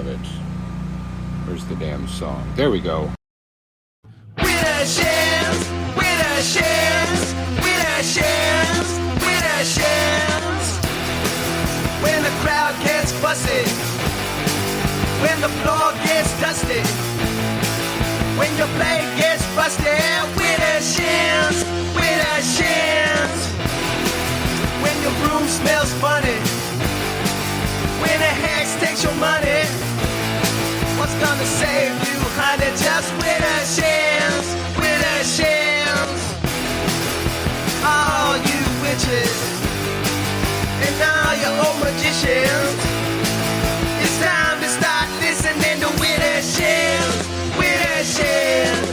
it. Where's the damn song? There we go. With a chance, with a chance, with a chance, with a chance. When the crowd gets fussy, when the floor gets dusty, when your blade gets busted, with a chance, with a chance. When your room smells funny, when a hex takes your money, what's gonna save you, honey? Just with a chance, with a chance. All you witches and all your old magicians, it's time to start listening to with a chance, with a chance.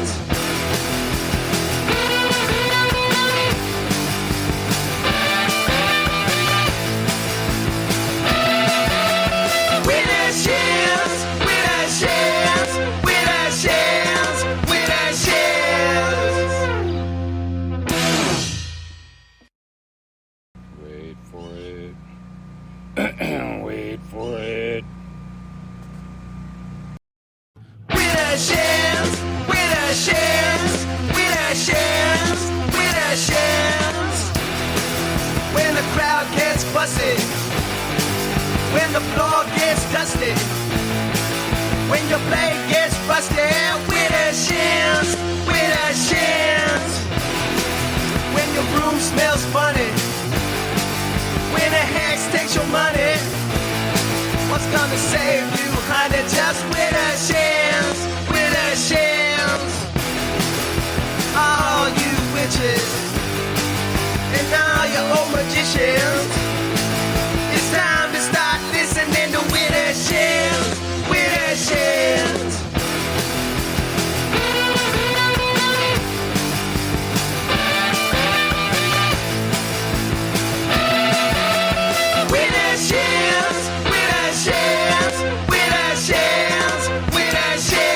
With a chance, with a chance, with a chance, with a chance. Wait for it. Wait for it. With a chance, with a chance, with a chance, with a chance. When the crowd gets fussy, when the floor gets dusty, when your blade gets busted, with a chance, with a chance. When your room smells funny, when a hex takes your money, what's gonna save you, honey? Just with a chance, with a chance. All you witches and all your old magicians, it's time to start listening to with a chance, with a chance. With a chance, with a chance, with a chance, with a chance.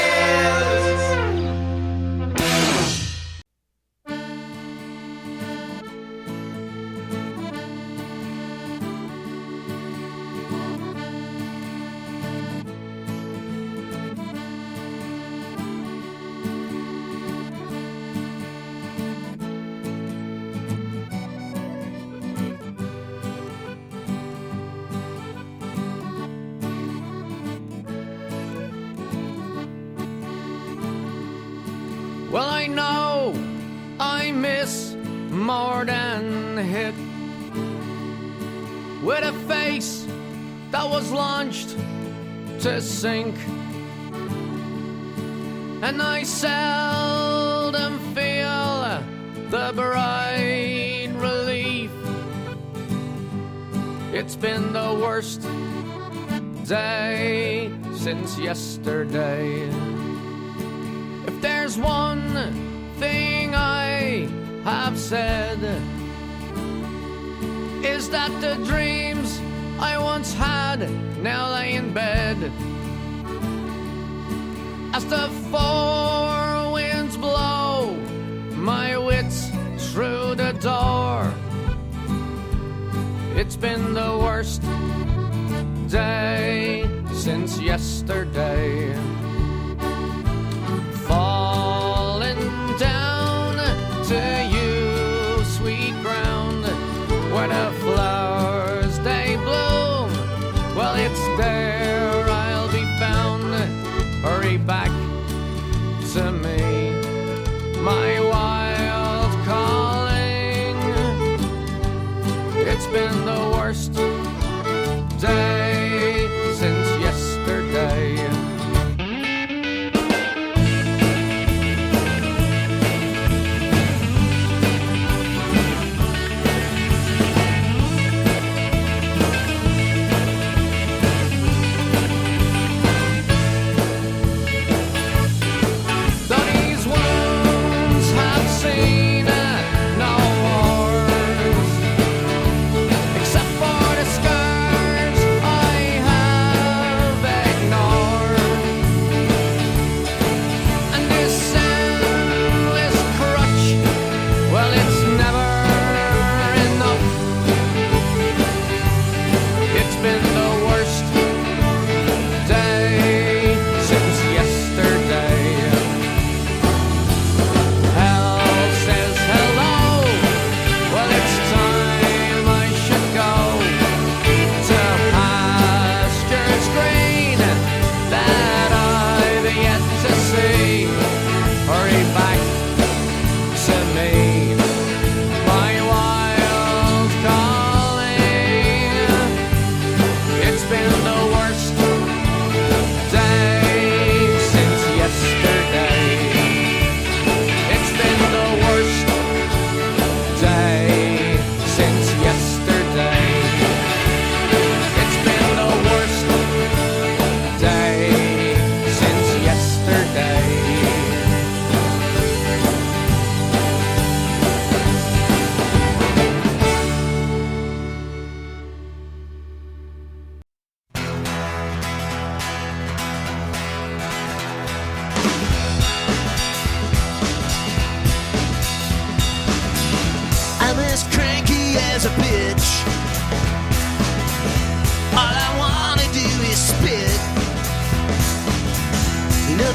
Well, I know I miss more than hit, with a face that was launched to sink, and I seldom feel the bright relief. It's been the worst day since yesterday. If there's one thing I have said, is that the dreams I once had now lay in bed. As the four winds blow my wits through the door, it's been the worst day since yesterday. Falling down to you, sweet ground, where the flowers they bloom. Well, it's there I'll be found. Hurry back to me, my wild calling. It's been the worst day since yesterday. been the worst day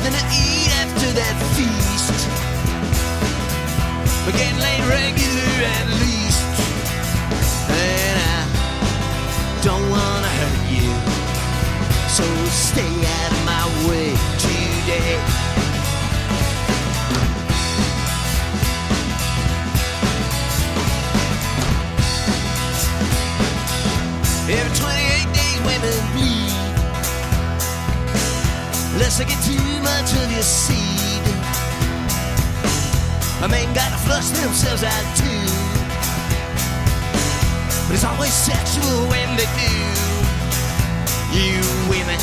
something to eat after that feast. We're getting late regular at least. And I don't wanna hurt you, so stay out of my way today. Every 28 days women bleed, unless they get too much of your seed. A man gotta flush themselves out too, but it's always sexual when they do. You women,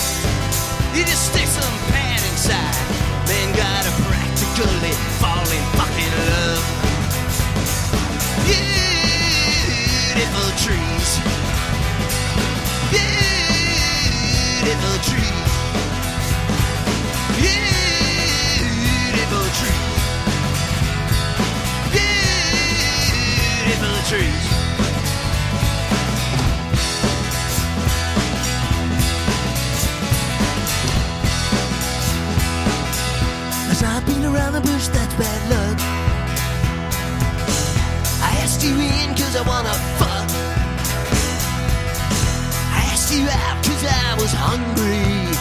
you just stick some pad inside, men gotta practically fall in fucking love. Beautiful trees, beautiful trees, beautiful trees, beautiful trees. As I've been around the bush, that's bad luck. I asked you in 'cause I wanna fuck. You out 'cause I was hungry,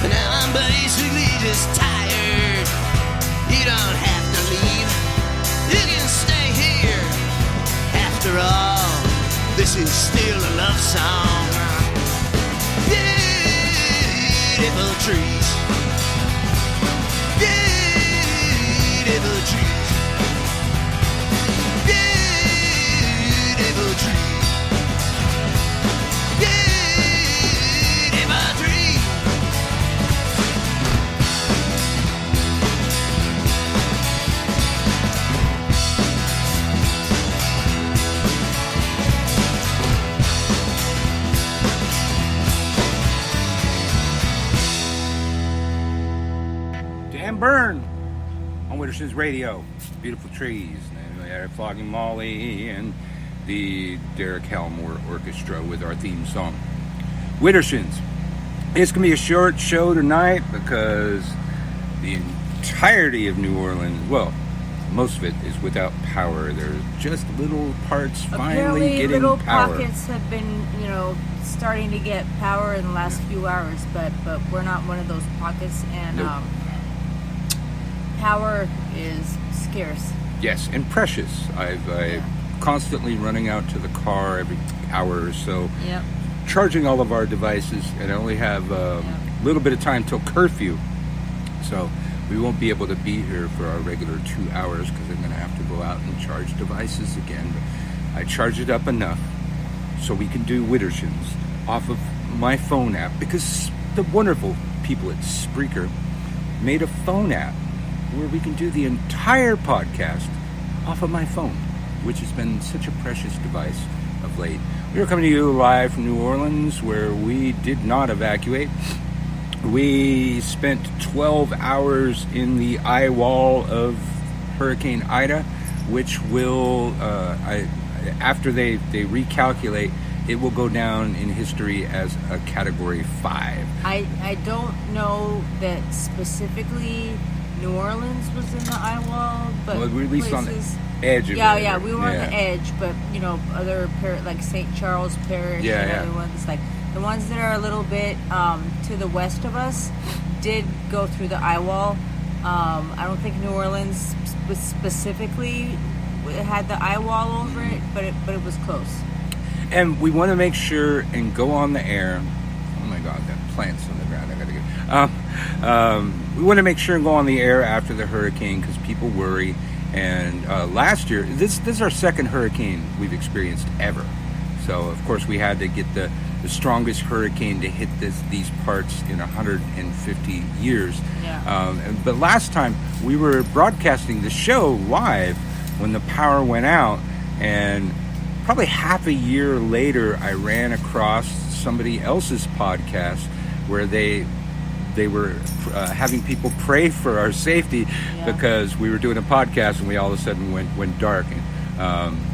and now I'm basically just tired. You don't have to leave, you can stay here. After all, this is still a love song. Beautiful trees, beautiful trees, beautiful trees. Dan Byrne on Witterson's Radio. Beautiful trees. And we had Flogging Molly and the Derek Helmore Orchestra with our theme song. Witterson's. It's going to be a short show tonight because the entirety of New Orleans, well, most of it is without power. There's just little parts finally Apparently, getting little power. pockets have been, starting to get power in the last few hours, but we're not one of those pockets, and Nope. power is scarce. Yes, and precious. I'm constantly running out to the car every hour or so, Yep. charging all of our devices, and I only have a little bit of time till curfew, so we won't be able to be here for our regular 2 hours because I'm going to have to go out and charge devices again. But I charge it up enough so we can do Wittersons off of my phone app, because the wonderful people at Spreaker made a phone app where we can do the entire podcast off of my phone, which has been such a precious device of late. We are coming to you live from New Orleans, where we did not evacuate. We spent 12 hours in the eye wall of Hurricane Ida, which will, after they recalculate, it will go down in history as a Category 5. I don't know that specifically New Orleans was in the eye wall, but Well, we're at least on the places- edge of Yeah, it. we were on the edge, but other like St. Charles Parish and other ones, like the ones that are a little bit to the west of us, did go through the eye wall. I don't think New Orleans specifically had the eye wall over it, but it was close. And we want to make sure and go on the air. Oh my God, that plant's on the ground. I gotta get. We want to make sure and go on the air after the hurricane because people worry. And last year, this is our second hurricane we've experienced ever. So of course we had to get the strongest hurricane to hit these parts in 150 years. Yeah. But last time we were broadcasting the show live when the power went out, and probably half a year later, I ran across somebody else's podcast where they were having people pray for our safety because we were doing a podcast and we all of a sudden went dark. And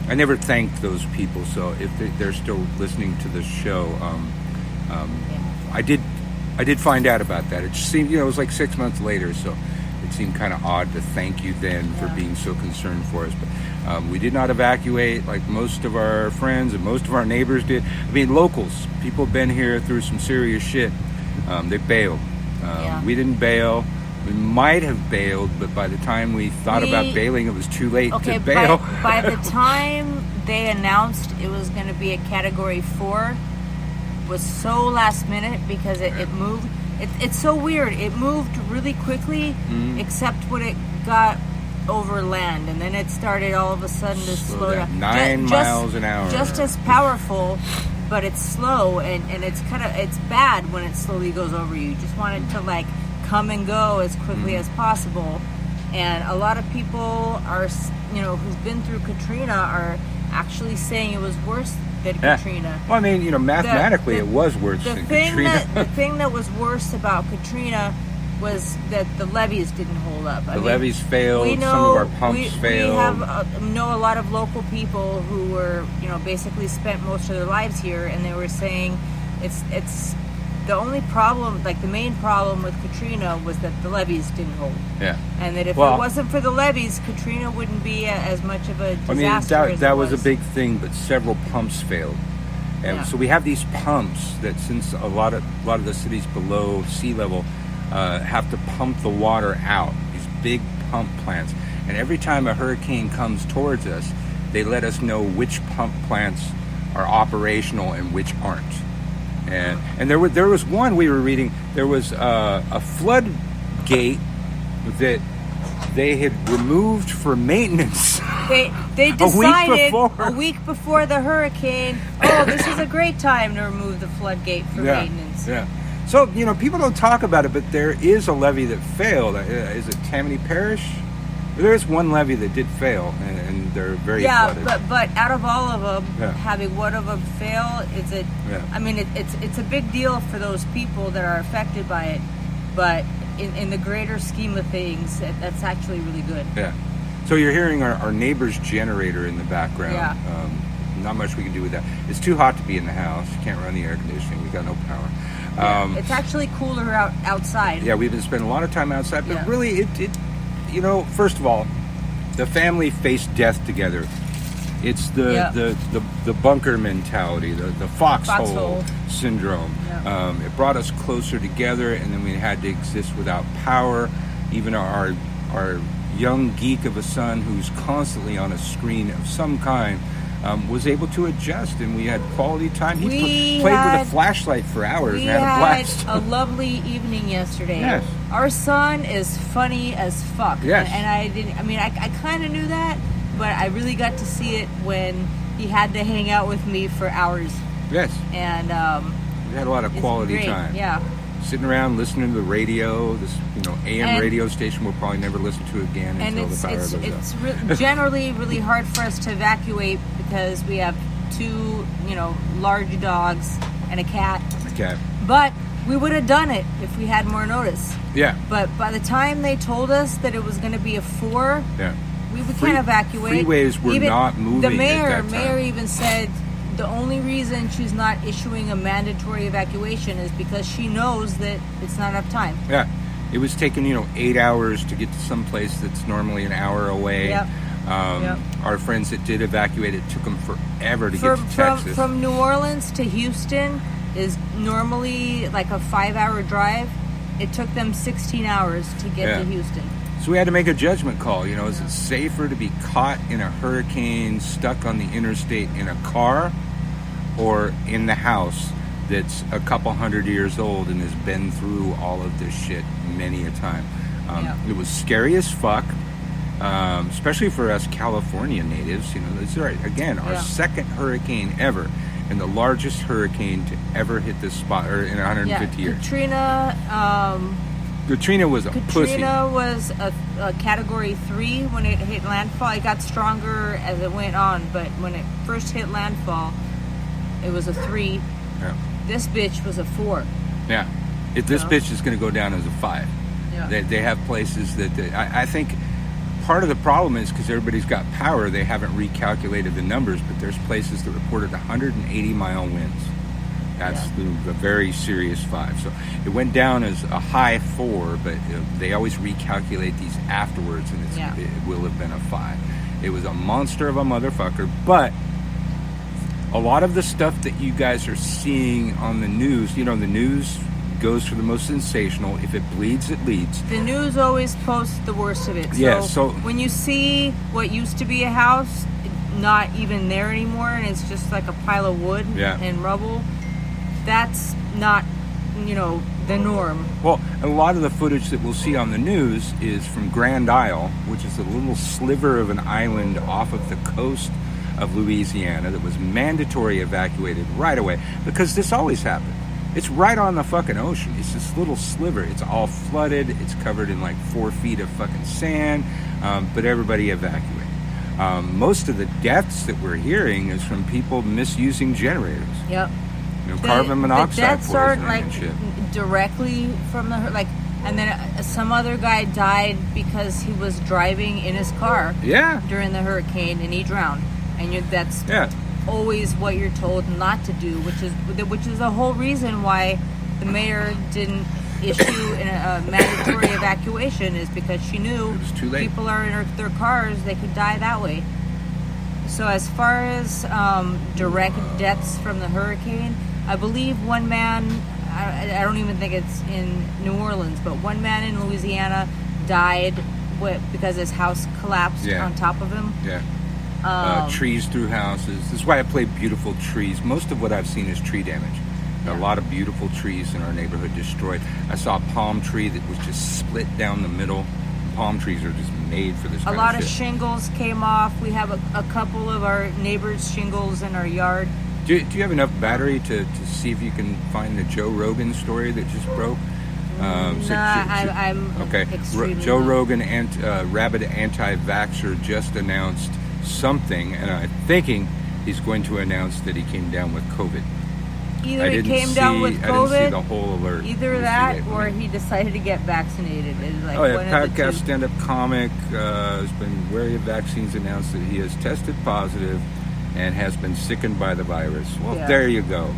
I never thanked those people, so if they're still listening to the show, I did I did find out about that. It just seemed, it was like 6 months later, so it seemed kind of odd to thank you then for being so concerned for us. But we did not evacuate like most of our friends and most of our neighbors did. I mean, locals, people have been here through some serious shit. They bailed. We didn't bail. We might have bailed, but by the time we thought about bailing, it was too late to bail. By the time they announced it was going to be a Category 4, was so last minute because it moved. It's so weird. It moved really quickly, except when it got over land, and then it started all of a sudden to slow down. 9 miles an hour. Just as powerful, but it's slow, and it's it's bad when it slowly goes over you. You just want it to like come and go as quickly as possible. And a lot of people are, who've been through Katrina are actually saying it was worse than Katrina. Well, I mean, mathematically it was worse than Katrina. The thing that was worse about Katrina was that the levees didn't hold up. The levees failed. Some of our pumps failed. We know a lot of local people who were, basically spent most of their lives here, and they were saying it's the only problem, like the main problem with Katrina was that the levees didn't hold. Yeah. And that if it wasn't for the levees, Katrina wouldn't be as much of a disaster. I mean, that was a big thing, but several pumps failed. And so we have these pumps that, since a lot of the cities below sea level have to pump the water out, these big pump plants. And every time a hurricane comes towards us, they let us know which pump plants are operational and which aren't. And there was one we were reading. There was a floodgate that they had removed for maintenance. They decided a week before the hurricane, this is a great time to remove the floodgate for maintenance. Yeah. So, people don't talk about it, but there is a levee that failed. Is it Tammany Parish? There is one levee that did fail, and they're very flooded. but out of all of them, having one of them fail, I mean, it's a big deal for those people that are affected by it, but in the greater scheme of things, that's actually really good. Yeah. So you're hearing our neighbor's generator in the background. Yeah. Not much we can do with that. It's too hot to be in the house. You can't run the air conditioning. We got no power. It's actually cooler outside. Yeah, we've been spending a lot of time outside, but really, first of all, the family faced death together. It's the bunker mentality, the foxhole syndrome. Yeah. It brought us closer together, and then we had to exist without power. Even our young geek of a son, who's constantly on a screen of some kind, was able to adjust, and we had quality time. He played with a flashlight for hours and had a blast. We had a lovely evening yesterday. Yes. Our son is funny as fuck. Yes. And I kind of knew that, but I really got to see it when he had to hang out with me for hours. Yes. And we had a lot of quality time. Yeah. Sitting around listening to the radio, this AM radio station we'll probably never listen to again until the power goes out. It's generally really hard for us to evacuate because we have 2 large dogs and a cat. But we would have done it if we had more notice. Yeah. But by the time they told us that it was going to be a 4, we can't evacuate. Freeways were not moving. The mayor even said the only reason she's not issuing a mandatory evacuation is because she knows that it's not enough time. Yeah. It was taking, 8 hours to get to some place that's normally an hour away. Yep. Our friends that did evacuate, it took them forever to get to Texas. From New Orleans to Houston is normally like a 5-hour drive. It took them 16 hours to get to Houston. So we had to make a judgment call. Is it safer to be caught in a hurricane, stuck on the interstate in a car, or in the house that's a couple hundred years old and has been through all of this shit many a time? It was scary as fuck, especially for us California natives. This is our second hurricane ever, and the largest hurricane to ever hit this spot in 150 years. Katrina was a pussy. Katrina was a Category 3 when it hit landfall. It got stronger as it went on, but when it first hit landfall, it was a 3. Yeah. This bitch was a 4. Yeah. This bitch is going to go down as a 5. Yeah. They have places that I think part of the problem is because everybody's got power, they haven't recalculated the numbers, but there's places that reported 180-mile winds. That's the very serious 5. So it went down as a high 4, but they always recalculate these afterwards, and it will have been a 5. It was a monster of a motherfucker, but a lot of the stuff that you guys are seeing on the news, the news goes for the most sensational. If it bleeds, it leads. The news always posts the worst of it. So when you see what used to be a house not even there anymore, and it's just like a pile of wood and rubble, that's not, the norm. Well, a lot of the footage that we'll see on the news is from Grand Isle, which is a little sliver of an island off of the coast of Louisiana that was mandatory evacuated right away, because this always happened. It's right on the fucking ocean. It's this little sliver. It's all flooded. It's covered in like 4 feet of fucking sand, but everybody evacuated. Most of the deaths that we're hearing is from people misusing generators. Yep. Carbon monoxide the deaths aren't poisoning and shit. Directly from the and then some other guy died because he was driving in his car during the hurricane and he drowned, and that's always what you're told not to do, which is the whole reason why the mayor didn't issue a mandatory evacuation, is because she knew it was too late. People are in their cars, they could die that way. So as far as direct deaths from the hurricane, I believe one man, I don't even think it's in New Orleans, but one man in Louisiana died because his house collapsed on top of him. Yeah. Trees through houses. This is why I play beautiful trees. Most of what I've seen is tree damage. A lot of beautiful trees in our neighborhood destroyed. I saw a palm tree that was just split down the middle. Palm trees are just made for this kind of shit. A lot of shit. Shingles came off. We have a couple of our neighbors' shingles in our yard. Do you have enough battery to see if you can find the Joe Rogan story that just broke? I'm okay. Joe Rogan, rabid anti-vaxxer, just announced something, and I'm thinking he's going to announce that he came down with COVID. Either he came down with COVID, I didn't see the whole alert. Either that, or he decided to get vaccinated. Like podcast stand-up comic has been wary of vaccines, announced that he has tested positive and has been sickened by the virus. Well, there you go.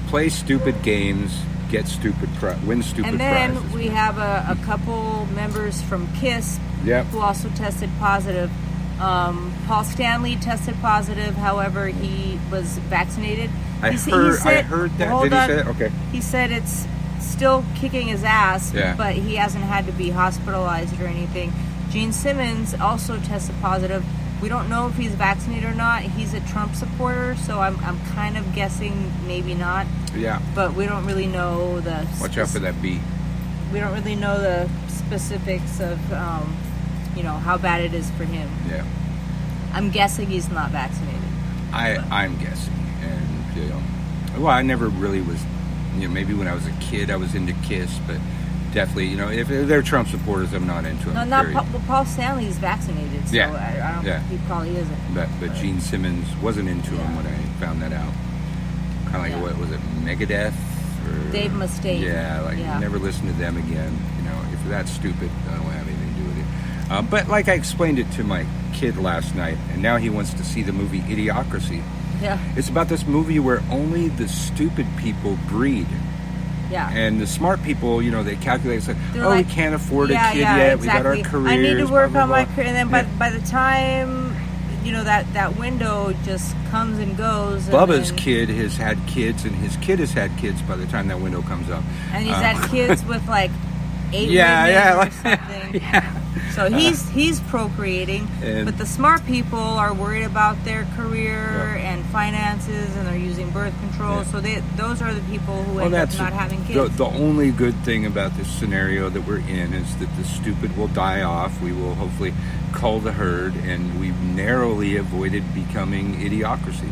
Play stupid games, get stupid, win stupid prizes. And then we have a couple members from KISS who also tested positive. Paul Stanley tested positive, however, he was vaccinated. I heard that. Did he say that? Okay. He said it's still kicking his ass, but he hasn't had to be hospitalized or anything. Gene Simmons also tested positive. We don't know if he's vaccinated or not. He's a Trump supporter, so I'm kind of guessing maybe not. Yeah. But we don't really know the... Watch out for that bee. We don't really know the specifics of, how bad it is for him. Yeah. I'm guessing he's not vaccinated. I'm guessing. And, well, I never really was, maybe when I was a kid I was into KISS, but definitely, if they're Trump supporters, I'm not into them. No, Paul Stanley's vaccinated, so I don't he probably isn't. But Gene Simmons wasn't into him when I found that out. Kind of like, what was it, Megadeth? Or, Dave Mustaine. Never listen to them again. If they're that stupid, I don't have anything to do with it. But like I explained it to my kid last night, and now he wants to see the movie Idiocracy. Yeah. It's about this movie where only the stupid people breed. Yeah. And the smart people, they calculate, it's like, we can't afford a kid yet. Exactly. We got our careers. I need to work blah, on blah, my blah. career. And then by the time, that window just comes and goes. Bubba's kid has had kids, and his kid has had kids by the time that window comes up. And he's had kids with like 8 women or something. So he's procreating, but the smart people are worried about their career and finances, and they're using birth control. So those are the people who end up not having kids. The only good thing about this scenario that we're in is that the stupid will die off. We will hopefully cull the herd, and we've narrowly avoided becoming Idiocracy.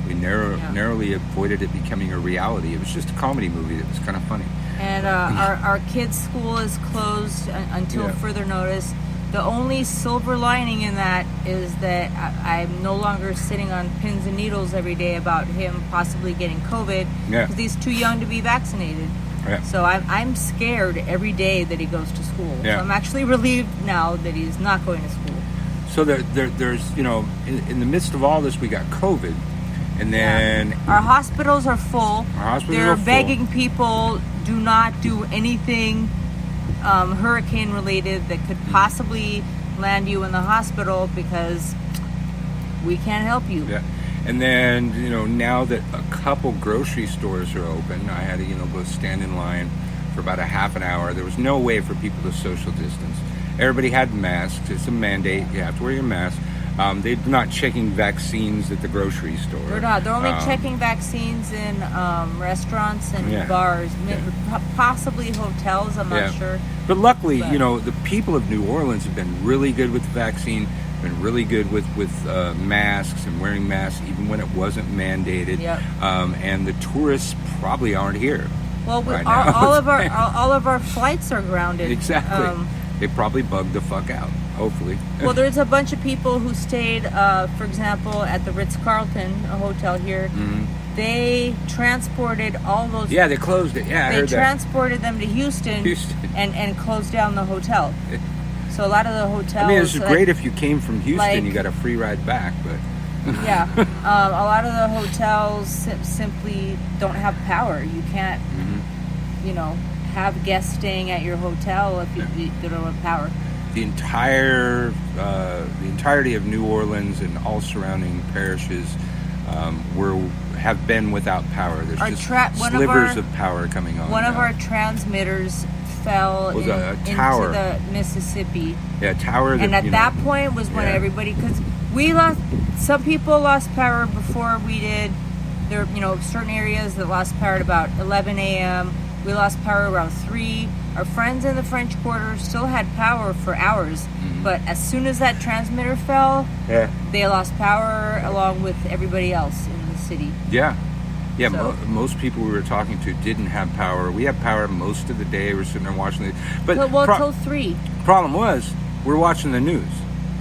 We narrowly avoided it becoming a reality. It was just a comedy movie that was kind of funny. And our kids' school is closed until further notice. The only silver lining in that is that I'm no longer sitting on pins and needles every day about him possibly getting COVID because he's too young to be vaccinated. Yeah. So I'm scared every day that he goes to school. Yeah. So I'm actually relieved now that he's not going to school. So there's in the midst of all this, we got COVID. And then our hospitals are full. They're full. begging people, do not do anything hurricane related that could possibly land you in the hospital because we can't help you. Yeah. And then, now that a couple grocery stores are open, I had to, go stand in line for about a half an hour. There was no way for people to social distance. Everybody had masks. It's a mandate. You have to wear your mask. They're not checking vaccines at the grocery store. They're not. They're only checking vaccines in restaurants and bars, possibly hotels. I'm not sure. But luckily, the people of New Orleans have been really good with the vaccine, been really good with masks and wearing masks, even when it wasn't mandated. Yep. And the tourists probably aren't here. Well, right all of our flights are grounded. Exactly. They probably bugged the fuck out. Hopefully. Well, there's a bunch of people who stayed, for example, at the Ritz-Carlton, a hotel here. Mm-hmm. They transported all those... Yeah, they closed it. Yeah, I heard transported them to Houston. And closed down the hotel. So a lot of the hotels... I mean, it's great if you came from Houston, you got a free ride back, but... Yeah. A lot of the hotels simply don't have power. You can't, have guests staying at your hotel if you don't have power. The entirety of New Orleans and all surrounding parishes have been without power. There's just slivers of power coming on. One of our transmitters fell into the Mississippi. Yeah, a tower. And at that point was when everybody, because some people lost power before we did. There, certain areas that lost power at about 11 a.m. We lost power around 3. Our friends in the French Quarter still had power for hours, but as soon as that transmitter fell, they lost power along with everybody else in the city. Yeah. So, most people we were talking to didn't have power. We had power most of the day. We're sitting there watching it. But till 3. Problem was, we're watching the news.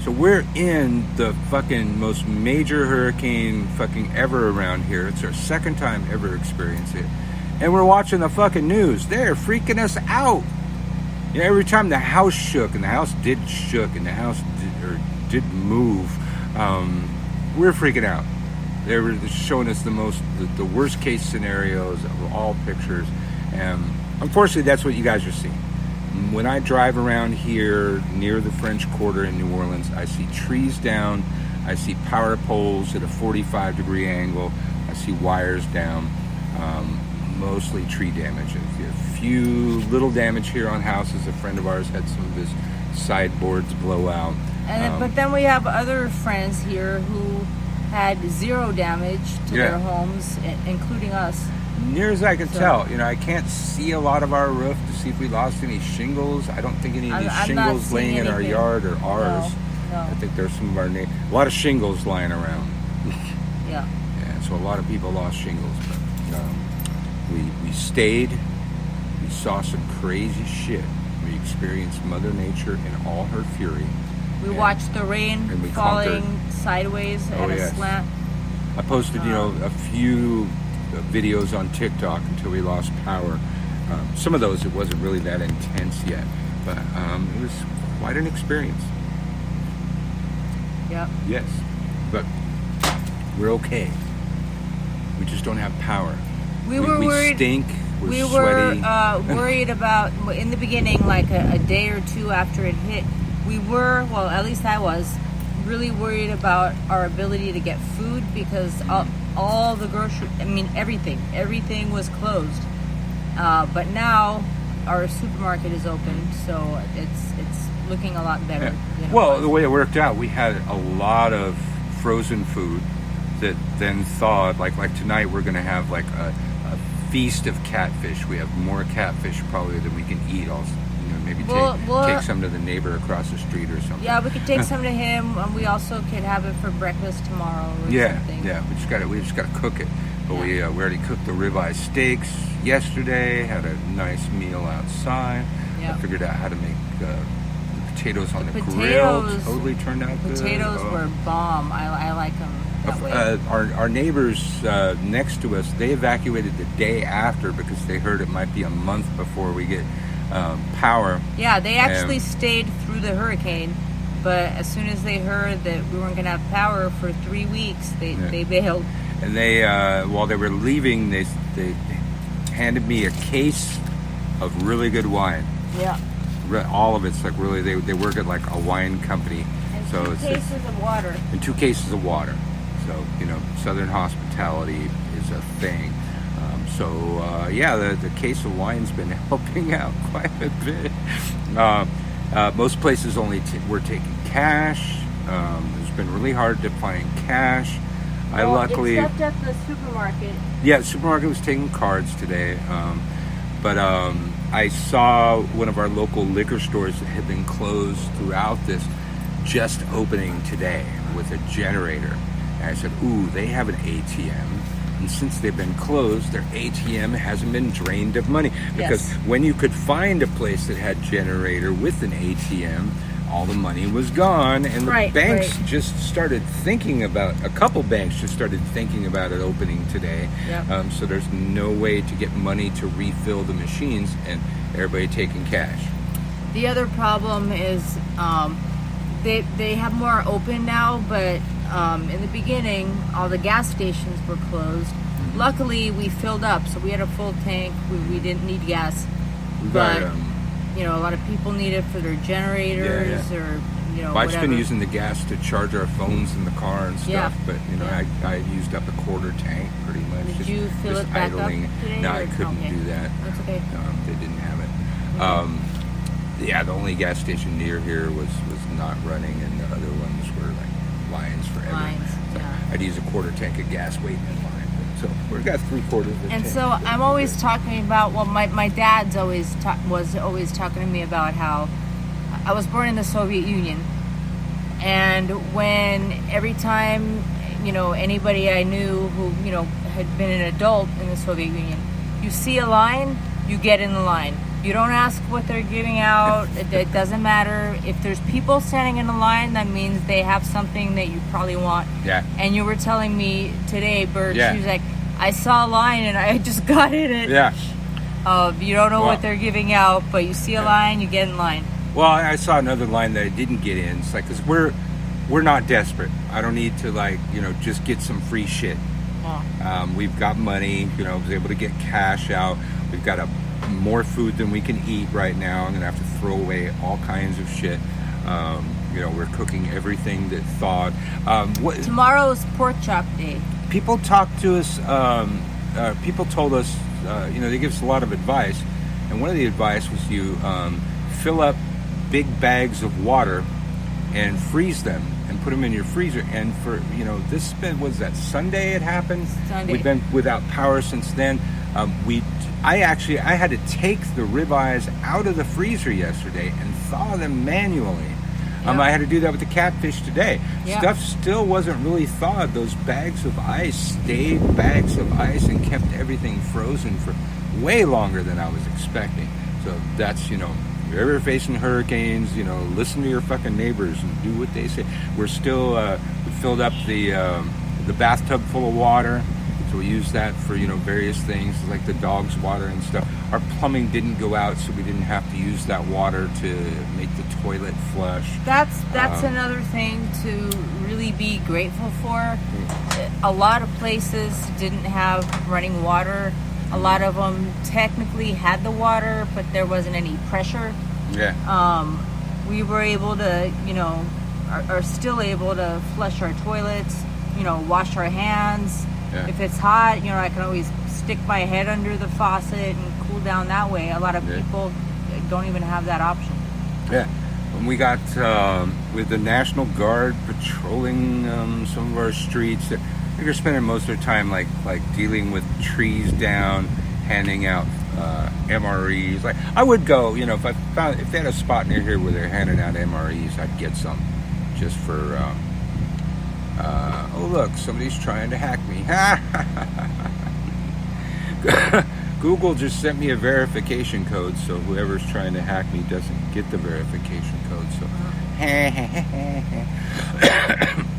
So we're in the fucking most major hurricane fucking ever around here. It's our second time ever experiencing it. And we're watching the fucking news. They're freaking us out. Every time the house shook, and the house did shook, and the house did move, we're freaking out. They were showing us the worst case scenarios of all pictures. And unfortunately, that's what you guys are seeing. When I drive around here near the French Quarter in New Orleans, I see trees down. I see power poles at a 45-degree angle. I see wires down. Mostly tree damage. A few little damage here on houses. A friend of ours had some of his sideboards blow out. But then we have other friends here who had zero damage to their homes, including us. Near as I can tell, I can't see a lot of our roof to see if we lost any shingles. I don't think any of these shingles laying in our yard are ours. No. I think there's some of our a lot of shingles lying around. Yeah. So a lot of people lost shingles, but we stayed. We saw some crazy shit. We experienced Mother Nature in all her fury. We watched the rain falling sideways at a slant. I posted, a few videos on TikTok until we lost power. Some of those, it wasn't really that intense yet, but it was quite an experience. Yep. Yes, but we're okay. We just don't have power. We were worried. Stink. We sweaty. were worried about, in the beginning, like a day or two after it hit, we were, well, at least I was, really worried about our ability to get food because all the grocery, everything was closed. But now our supermarket is open, so it's looking a lot better. Well, the way it worked out, we had a lot of frozen food that then thawed. Like tonight, we're going to have like a feast of catfish. We have more catfish probably than we can eat. Also, maybe take some to the neighbor across the street or something. Yeah, we could take some to him, and we also could have it for breakfast tomorrow. Or something. Yeah. We just got to cook it. But we already cooked the ribeye steaks yesterday. Had a nice meal outside. Yep. I figured out how to make the potatoes on the grill. Totally turned out good. Potatoes were bomb. I like them. Our neighbors next to us, they evacuated the day after because they heard it might be a month before we get power. Yeah, they actually stayed through the hurricane, but as soon as they heard that we weren't going to have power for 3 weeks, they bailed. And they, while they were leaving, they handed me a case of really good wine. Yeah. All of it's like really, they work at like a wine company. And so 2 cases of water. And 2 cases of water. So, Southern hospitality is a thing. The case of wine's been helping out quite a bit. Most places only were taking cash. It's been really except to find cash. Except at the supermarket. Yeah, the supermarket was taking cards today. But I saw one of our local liquor stores that had been closed throughout this just opening today with a generator. And I said, ooh, they have an ATM. And since they've been closed, their ATM hasn't been drained of money. Because when you could find a place that had generator with an ATM, all the money was gone. And the banks just started thinking about, a couple banks just started thinking about it opening today. Yep. So there's no way to get money to refill the machines, and everybody taking cash. The other problem is they have more open now, but in the beginning, all the gas stations were closed. Mm-hmm. Luckily, we filled up, so we had a full tank. We didn't need gas. But a lot of people need it for their generators or I've whatever. been using the gas to charge our phones in the car and stuff. Yeah. But I used up a quarter tank pretty much. Did you fill it back up today? No, I couldn't do that. That's okay. They didn't have it. Okay. The only gas station near here was not running, and the other ones were like lines forever. I'd use a quarter tank of gas waiting in line. So we've got 3/4 of the And tank. so I'm always talking about, my dad's was always talking to me about how I was born in the Soviet Union, and every time anybody I knew who had been an adult in the Soviet Union, you see a line, you get in the line. You don't ask what they're giving out. It doesn't matter. If there's people standing in a line, that means they have something that you probably want. Yeah. And you were telling me today, Birch, Yeah. she was like, I saw a line and I just got in it. Yeah. You don't know what they're giving out, but you see a line, you get in line. Well, I saw another line that I didn't get in. It's like, 'cause we're not desperate. I don't need to just get some free shit. Oh. We've got money. I was able to get cash out. We've got more food than we can eat right now. I'm gonna have to throw away all kinds of shit. We're cooking everything that thawed. Tomorrow's pork chop day. People talked to us. People told us. They give us a lot of advice, and one of the advice was you fill up big bags of water and freeze them and put them in your freezer. And for was that Sunday it happened? Sunday. We've been without power since then. I had to take the ribeyes out of the freezer yesterday and thaw them manually. Yeah. I had to do that with the catfish today. Yeah. Stuff still wasn't really thawed. Those bags of ice stayed bags of ice and kept everything frozen for way longer than I was expecting. So that's, if you're ever facing hurricanes, listen to your fucking neighbors and do what they say. We're still, we filled up the bathtub full of water. So we use that for, various things like the dog's water and stuff. Our plumbing didn't go out, so we didn't have to use that water to make the toilet flush. That's another thing to really be grateful for. A lot of places didn't have running water. A lot of them technically had the water, but there wasn't any pressure. Yeah. We were able to, are still able to flush our toilets, wash our hands. Yeah. If it's hot, I can always stick my head under the faucet and cool down that way. A lot of people don't even have that option. Yeah. When we got with the National Guard patrolling some of our streets, they're spending most of their time like dealing with trees down, handing out MREs. Like I would go, if they had a spot near here where they're handing out MREs, I'd get some just for. Oh look, somebody's trying to hack me. Google just sent me a verification code, so whoever's trying to hack me doesn't get the verification code. So I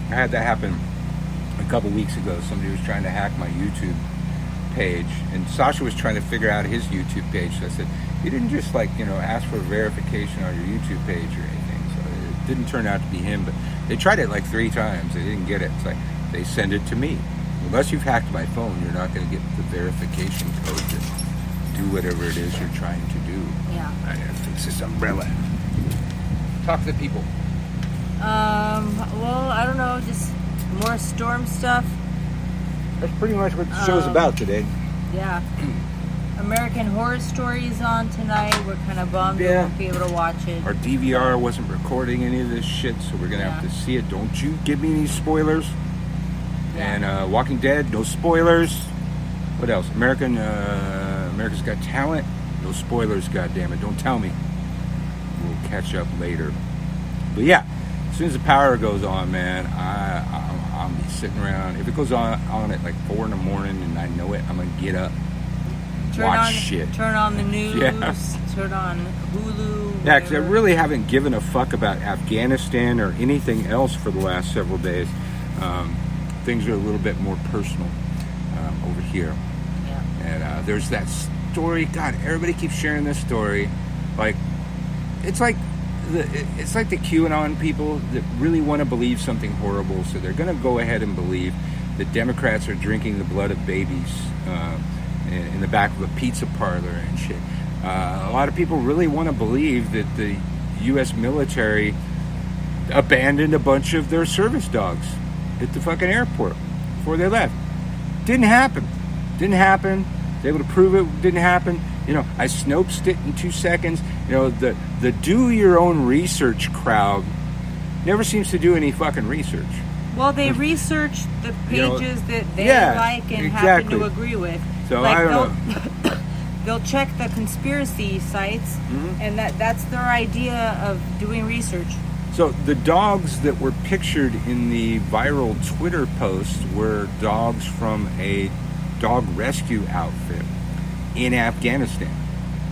had that happen a couple weeks ago. Somebody was trying to hack my YouTube page, and Sasha was trying to figure out his YouTube page. So I said, you didn't just ask for verification on your YouTube page or anything. So it didn't turn out to be him, but they tried it like 3 times. They didn't get it. It's like they send it to me. unless you've hacked my phone, you're not going to get the verification code to do whatever it is you're trying to do. Yeah. I gotta fix this umbrella. Talk to the people. Well, I don't know, just more storm stuff. That's pretty much what the show's about today. Yeah. American Horror Story is on tonight. We're kind of bummed we won't be able to watch it. Our DVR wasn't recording any of this shit, so we're gonna have to see it. Don't you give me any spoilers. Yeah. And Walking Dead, no spoilers. What else? America's Got Talent, no spoilers. Goddammit, don't tell me. We'll catch up later. But yeah, as soon as the power goes on, man, I'll be sitting around. If it goes on at like 4 in the morning and I know it, I'm gonna get up. Watch shit. Turn on the news. Yeah. Turn on Hulu. Yeah, because I really haven't given a fuck about Afghanistan or anything else for the last several days. Things are a little bit more personal over here. Yeah. And there's that story. God, everybody keeps sharing this story. Like, it's like the QAnon people that really want to believe something horrible, so they're going to go ahead and believe that Democrats are drinking the blood of babies in the back of a pizza parlor and shit. A lot of people really want to believe that the U.S. military abandoned a bunch of their service dogs at the fucking airport before they left. Didn't happen. They able to prove it didn't happen. You know, I snoped it in 2 seconds. You know, the do your own research crowd never seems to do any fucking research. Well, they research the pages that they like and happen to agree with. So like I don't know. They'll check the conspiracy sites, and that's their idea of doing research. So the dogs that were pictured in the viral Twitter post were dogs from a dog rescue outfit in Afghanistan.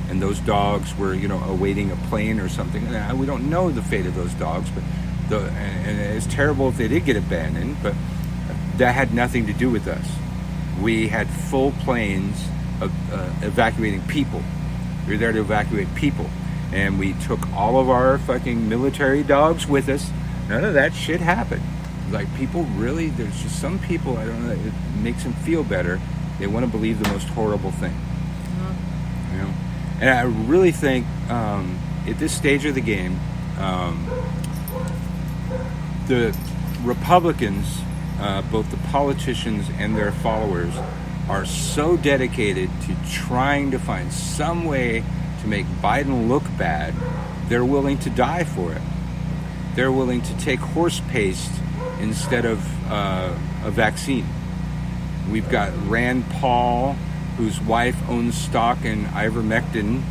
And those dogs were, you know, awaiting a plane or something. Now, we don't know the fate of those dogs, but and it's terrible if they did get abandoned, but that had nothing to do with us. We had full planes of evacuating people. We were there to evacuate people. And we took all of our fucking military dogs with us. None of that shit happened. Like, people really, there's just some people, I don't know, it makes them feel better. They want to believe the most horrible thing. You know? And I really think at this stage of the game, the Republicans, both the politicians and their followers, are so dedicated to trying to find some way to make Biden look bad, they're willing to die for it. They're willing to take horse paste instead of a vaccine. We've got Rand Paul, whose wife owns stock in ivermectin,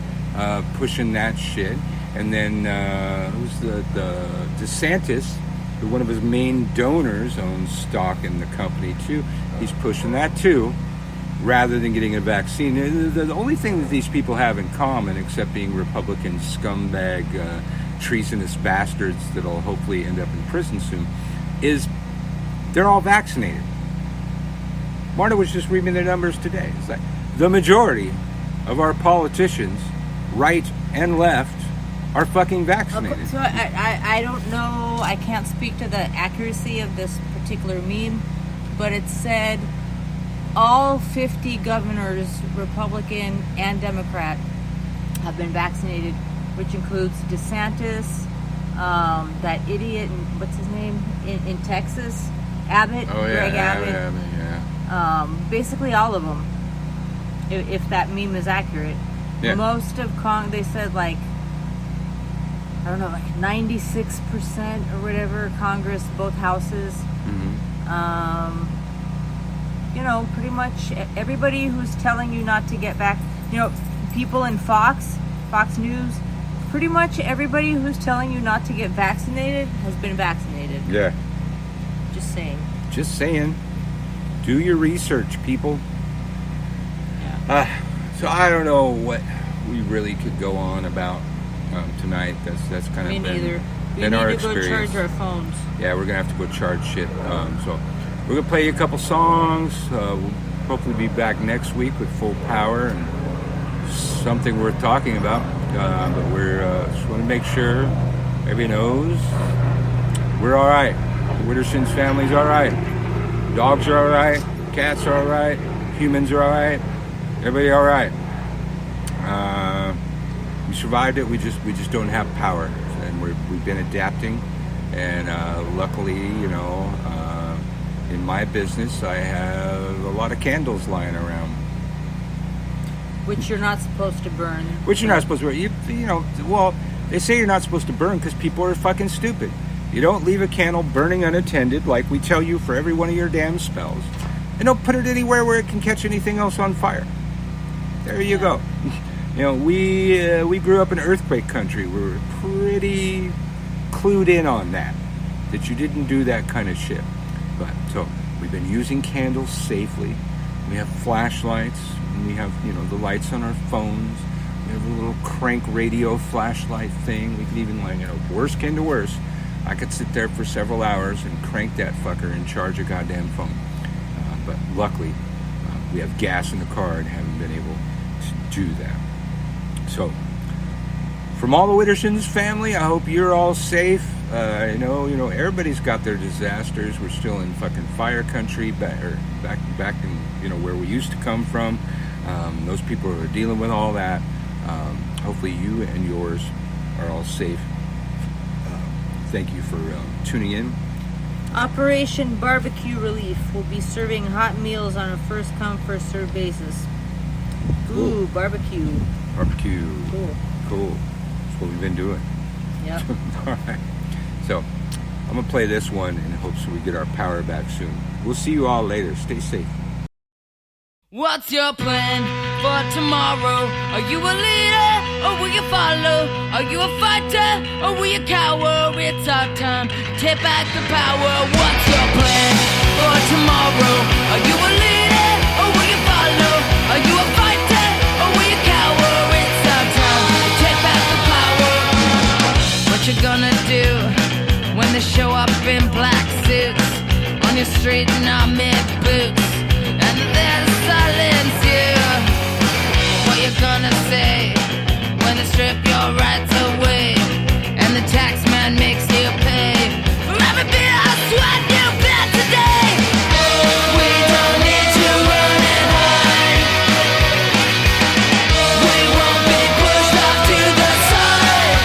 pushing that shit. And then who's the DeSantis, who one of his main donors owns stock in the company too. He's pushing that too, rather than getting a vaccine. The only thing that these people have in common, except being Republican scumbag, treasonous bastards that'll hopefully end up in prison soon, is they're all vaccinated. Marta was just reading their numbers today. It's like the majority of our politicians, right and left, are fucking vaccinated. Okay, so I don't know, I can't speak to the accuracy of this particular meme, but it said all 50 governors, Republican and Democrat, have been vaccinated, which includes DeSantis, that idiot, what's his name, in Texas, Abbott, Greg Abbott. Basically all of them, if that meme is accurate. Yeah. Most of they said like, I don't know, like 96% or whatever, Congress, both houses. You know, pretty much everybody who's telling you not to get back, you know, people in Fox News, pretty much everybody who's telling you not to get vaccinated has been vaccinated. Yeah. Just saying. Do your research, people. Yeah. So I don't know what we really could go on about tonight. That's kind of been our experience. We need to go charge our phones. Yeah, we're gonna have to go charge shit. So we're gonna play you a couple songs. We'll hopefully be back next week with full power and something worth talking about. But we're just want to make sure everybody knows we're all right. The Witterson's family's all right. Dogs are all right. Cats are all right. Humans are all right. Everybody all right. We survived it. We just don't have power, and we've been adapting. And luckily, in my business, I have a lot of candles lying around. Which you're not supposed to burn. Which you're not supposed to burn. Well, they say you're not supposed to burn because people are fucking stupid. You don't leave a candle burning unattended like we tell you for every one of your damn spells. And don't put it anywhere where it can catch anything else on fire. There you go. We grew up in earthquake country. We were pretty clued in on that you didn't do that kind of shit. But so we've been using candles safely. We have flashlights, and we have the lights on our phones. We have a little crank radio flashlight thing. We can even worst came to worst, I could sit there for several hours and crank that fucker and charge a goddamn phone. But luckily, we have gas in the car and haven't been able to do that. So, from all the Wittersons family, I hope you're all safe. I know everybody's got their disasters. We're still in fucking fire country, back in where we used to come from. Those people are dealing with all that. Hopefully, you and yours are all safe. Thank you for tuning in. Operation Barbecue Relief will be serving hot meals on a first come, first served basis. Ooh, barbecue. Barbecue. Cool. That's what we've been doing. Yep. All right. So, I'm going to play this one in hopes we get our power back soon. We'll see you all later. Stay safe. What's your plan for tomorrow? Are you a leader or will you follow? Are you a fighter or will you cower? It's our time to take back the power. What's your plan for tomorrow? Are you a leader or will you follow? Are you a fighter or will you cower? It's our time to take back the power. What you gonna do when they show up in black suits on your street in army boots? And then silence you. What you gonna say when they strip your rights away and the tax man makes you pay for every bit of sweat you bet today? We don't need to run and hide. We won't be pushed off to the side.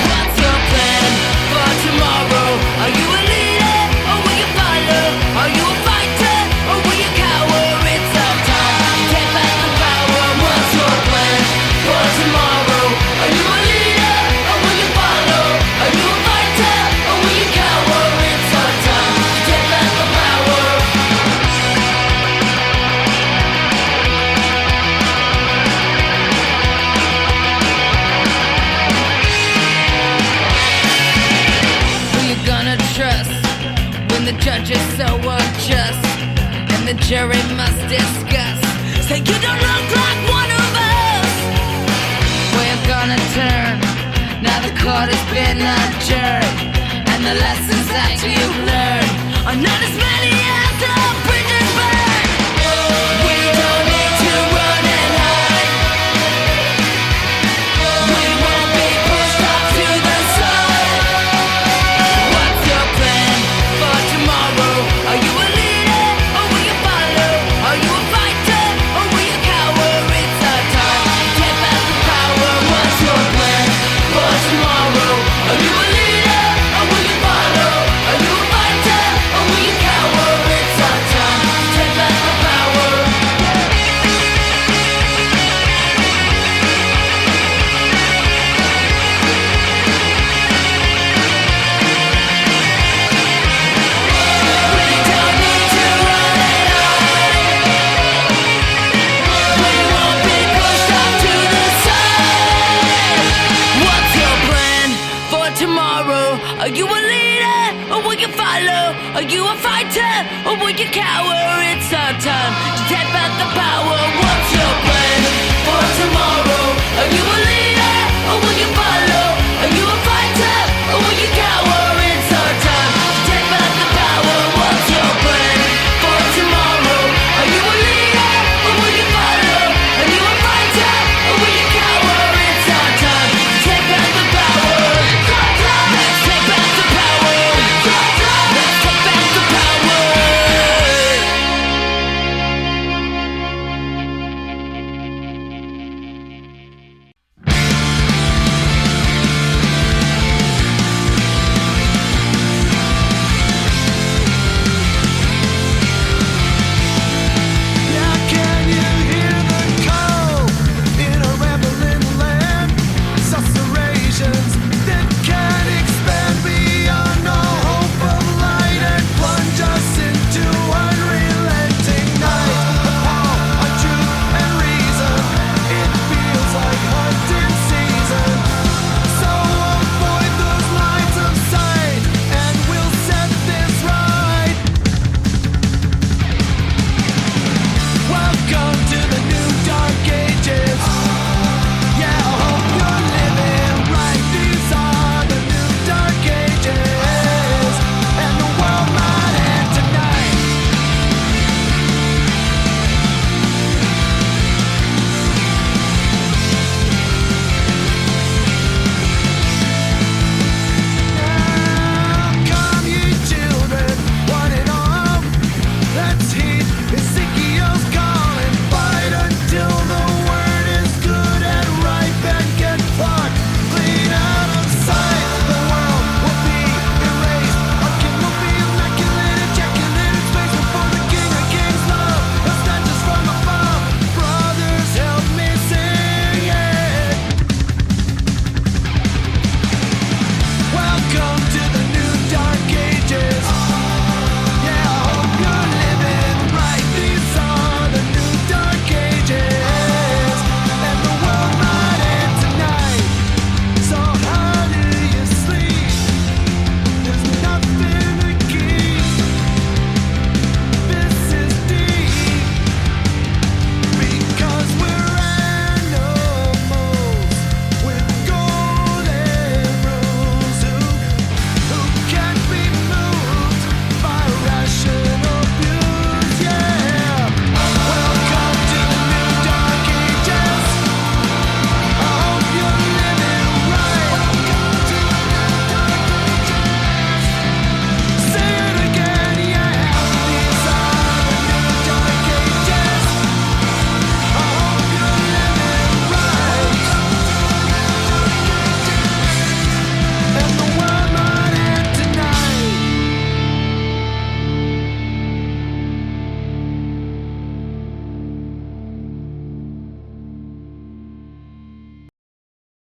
What's your plan for tomorrow? Are you a leader or will you follow? Are you a fighter or will you cower? It's our time to take back the power. What's your plan for tomorrow? Are you a leader or will you follow? Are you a fighter or will you cower? It's our time to take back the power. Who you gonna trust when the judge is so unjust and the jury must discuss? Say you don't look like one of us. Where you gonna turn? Now the court has been adjourned and the lessons that you've learned are not as many as the bridges burn. We don't need to run and hide. We won't be pushed off to the side. What's your plan for tomorrow? Are you a leader or will you follow? Are you a fighter or will you cower? It's our time to take back the power. What's your plan for tomorrow? Are you a leader or will you follow? Are you a fighter or will you cower? It's our time to take back the power. We don't need to run and hide. We won't be pushed off to the side. What's your plan for tomorrow? Are you a leader or will you follow? Are you a fighter or will you cower? It's our time to